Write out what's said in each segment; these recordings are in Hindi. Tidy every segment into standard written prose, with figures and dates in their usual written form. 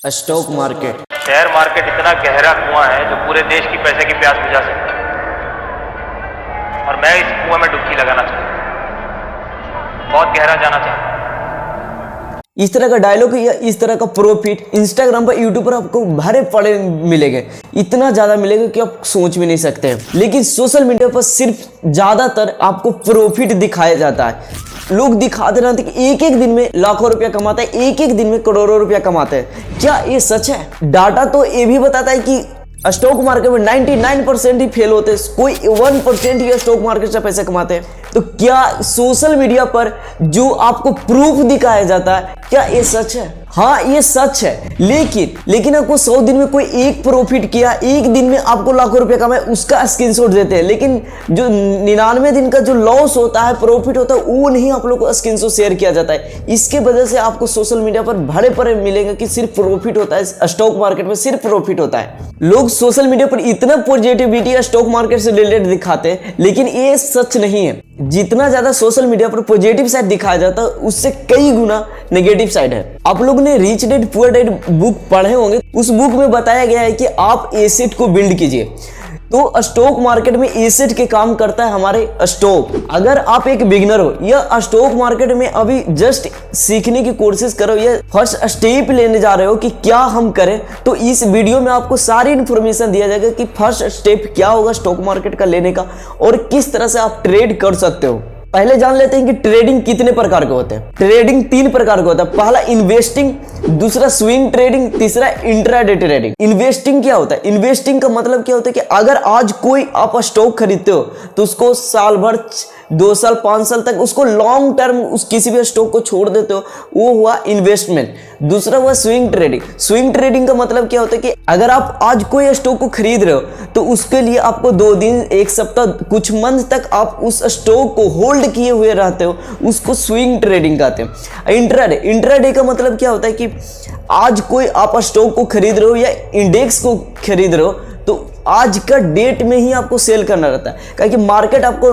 Stock market. शेयर मार्केट इतना गहरा कुआं है जो पूरे देश की पैसे की प्यास बुझा सकता है, और मैं इस कुआं में डुबकी लगाना चाहता हूं, बहुत गहरा जाना चाहता हूं। इस तरह का डायलॉग या इस तरह का प्रॉफिट इंस्टाग्राम पर, यूट्यूब पर आपको भरे पड़े मिलेंगे, इतना ज्यादा मिलेगा कि आप सोच भी नहीं सकते। लेकिन सोशल मीडिया पर सिर्फ ज्यादातर आपको प्रॉफिट दिखाया जाता है। लोग दिखाते रहते कि एक एक दिन में लाखों रुपया कमाते हैं, एक एक दिन में करोड़ों रुपया कमाते हैं। क्या ये सच है? डाटा तो ये भी बताता है कि स्टॉक मार्केट में 99% ही फेल होते हैं, कोई 1% ही स्टॉक मार्केट से पैसे कमाते हैं। तो क्या सोशल मीडिया पर जो आपको प्रूफ दिखाया जाता है, क्या ये सच है? हाँ, ये सच है। लेकिन आपको 100 दिन में कोई एक प्रॉफिट किया, एक दिन में आपको लाखों रुपए कमाए, उसका स्क्रीनशॉट देते हैं। लेकिन जो 99 दिन का जो लॉस होता है, प्रॉफिट होता है, वो नहीं आप लोग को स्क्रीनशॉट शेयर किया जाता है। इसके वजह से आपको सोशल मीडिया पर भरे पड़े मिलेंगे कि सिर्फ प्रॉफिट होता है, स्टॉक मार्केट में सिर्फ प्रॉफिट होता है। लोग सोशल मीडिया पर इतना पॉजिटिविटी स्टॉक मार्केट से रिलेटेड दिखाते हैं, लेकिन ये सच नहीं है। जितना ज्यादा सोशल मीडिया पर पॉजिटिव साइड दिखाया जाता है, उससे कई गुना नेगेटिव साइड है। आप लोग ने rich dad poor dad book पढ़े होंगे। उस बुक में बताया गया है कि आप एसेट को बिल्ड कीजिए। तो स्टॉक मार्केट में एसेट के काम करता है हमारे स्टॉक। अगर आप एक बिगिनर हो या स्टॉक मार्केट में अभी जस्ट सीखने की कोशिश करो या फर्स्ट स्टेप लेने जा रहे हो कि क्या हम करें, तो इस वीडियो में आपको सारी इन्फॉर्मेशन दिया जाएगा कि फर्स्ट स्टेप क्या होगा स्टॉक मार्केट का लेने का और किस तरह से आप ट्रेड कर सकते हो। पहले जान लेते हैं कि ट्रेडिंग कितने प्रकार के होते हैं। ट्रेडिंग 3 प्रकार का होता है। पहला इन्वेस्टिंग, दूसरा स्विंग ट्रेडिंग, तीसरा इंट्राडे ट्रेडिंग। इन्वेस्टिंग क्या होता है? इन्वेस्टिंग का मतलब क्या होता है कि अगर आज कोई आप स्टॉक खरीदते हो तो उसको साल भर, 2 साल, 5 साल तक उसको लॉन्ग टर्म उस किसी भी स्टॉक को छोड़ देते हो, वो हुआ इन्वेस्टमेंट। दूसरा हुआ स्विंग ट्रेडिंग। स्विंग ट्रेडिंग का मतलब क्या होता है कि अगर आप आज कोई स्टॉक को खरीद रहे हो तो उसके लिए आपको 2 दिन, 1 सप्ताह, कुछ मंथ तक आप उस स्टॉक को होल्ड किए हुए रहते हो, उसको स्विंग ट्रेडिंग कहते हैं। इंट्राडे का मतलब क्या होता है कि आज कोई आप स्टॉक को खरीद रहे हो या इंडेक्स को खरीद रहे हो तो आज का डेट में ही आपको सेल करना रहता है, क्योंकि मार्केट आपको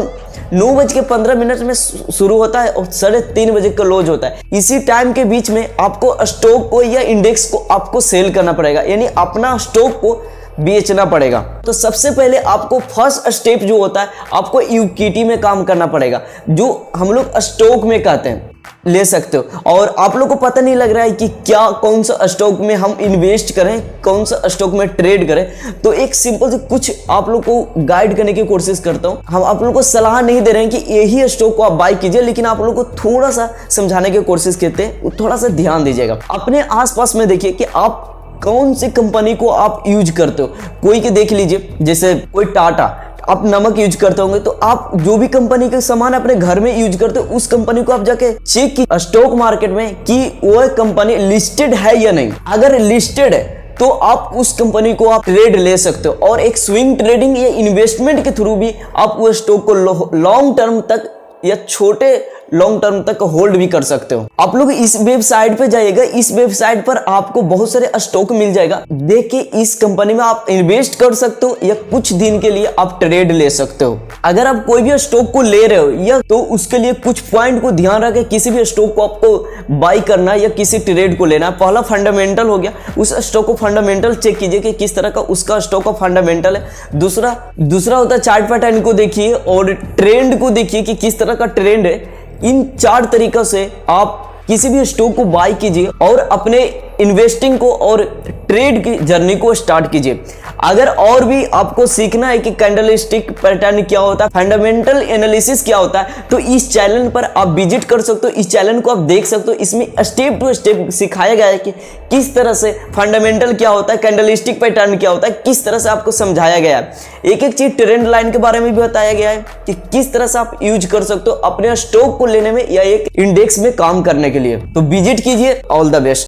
9:15 में शुरू होता है और 3:30 बजे का क्लोज होता है। इसी टाइम के बीच में आपको स्टॉक को या इंडेक्स को आपको सेल करना पड़ेगा, यानी अपना स्टॉक को बेचना पड़ेगा। तो सबसे पहले आपको फर्स्ट स्टेप जो होता है, आपको इक्विटी में काम करना पड़ेगा, जो हम लोग स्टॉक में कहते हैं, ले सकते हो। और आप लोग को पता नहीं लग रहा है कि क्या, कौन सा स्टॉक में हम इन्वेस्ट करें, कौन सा स्टॉक में ट्रेड करें, तो एक सिंपल से कुछ आप लोग को गाइड करने की कोशिश करता हूं। हम आप लोग को सलाह नहीं दे रहे हैं कि यही स्टॉक को आप बाय कीजिए, लेकिन आप लोग को थोड़ा सा समझाने की कोशिश करते हैं, थोड़ा सा ध्यान दीजिएगा। अपने आसपास में देखिए कि आप कौन सी कंपनी को आप यूज करते हो। कोई के देख लीजिए, जैसे कोई टाटा, आप नमक यूज करते होंगे, तो आप जो भी कंपनी के सामान अपने घर में यूज करते हो, उस कंपनी को आप जाके चेक की स्टॉक मार्केट में कि वो कंपनी लिस्टेड है या नहीं। अगर लिस्टेड है तो आप उस कंपनी को आप ट्रेड ले सकते हो। और एक स्विंग ट्रेडिंग या इन्वेस्टमेंट के थ्रू भी आप वो स्टॉक को लॉन्ग टर्म तक या छोटे लॉन्ग टर्म तक होल्ड भी कर सकते हो। आप लोग इस वेबसाइट पे जाइएगा, इस वेबसाइट पर आपको बहुत सारे स्टॉक मिल जाएगा। देख के इस कंपनी में आप इन्वेस्ट कर सकते हो या कुछ दिन के लिए आप ट्रेड ले सकते हो। अगर आप कोई भी स्टॉक को ले रहे हो या तो उसके लिए कुछ पॉइंट को ध्यान रखें। किसी भी स्टॉक को आपको बाई करना या किसी ट्रेड को लेना, पहला फंडामेंटल हो गया, उस स्टॉक को फंडामेंटल चेक कीजिए कि किस तरह का उसका स्टॉक का फंडामेंटल है। दूसरा होता है चार्ट पैटर्न को देखिए और ट्रेंड को देखिए कि किस तरह का ट्रेंड है। इन 4 तरीकों से आप किसी भी स्टॉक को बाय कीजिए और अपने इन्वेस्टिंग को और ट्रेड की जर्नी को स्टार्ट कीजिए। अगर और भी आपको सीखना है कि कैंडलस्टिक पैटर्न क्या होता है, फंडामेंटल एनालिसिस क्या होता है, तो इस चैनल पर आप विजिट कर सकते हो। इस चैनल को आप देख सकते हो। इसमें स्टेप टू स्टेप सिखाया गया है कि किस तरह से फंडामेंटल क्या होता है, कैंडलस्टिक पैटर्न क्या होता है, किस तरह से आपको समझाया गया है। एक एक चीज ट्रेंड लाइन के बारे में भी बताया गया है कि किस तरह से आप यूज कर सकते हो अपने स्टॉक को लेने में या एक इंडेक्स में काम करने के लिए। तो विजिट कीजिए। All the best.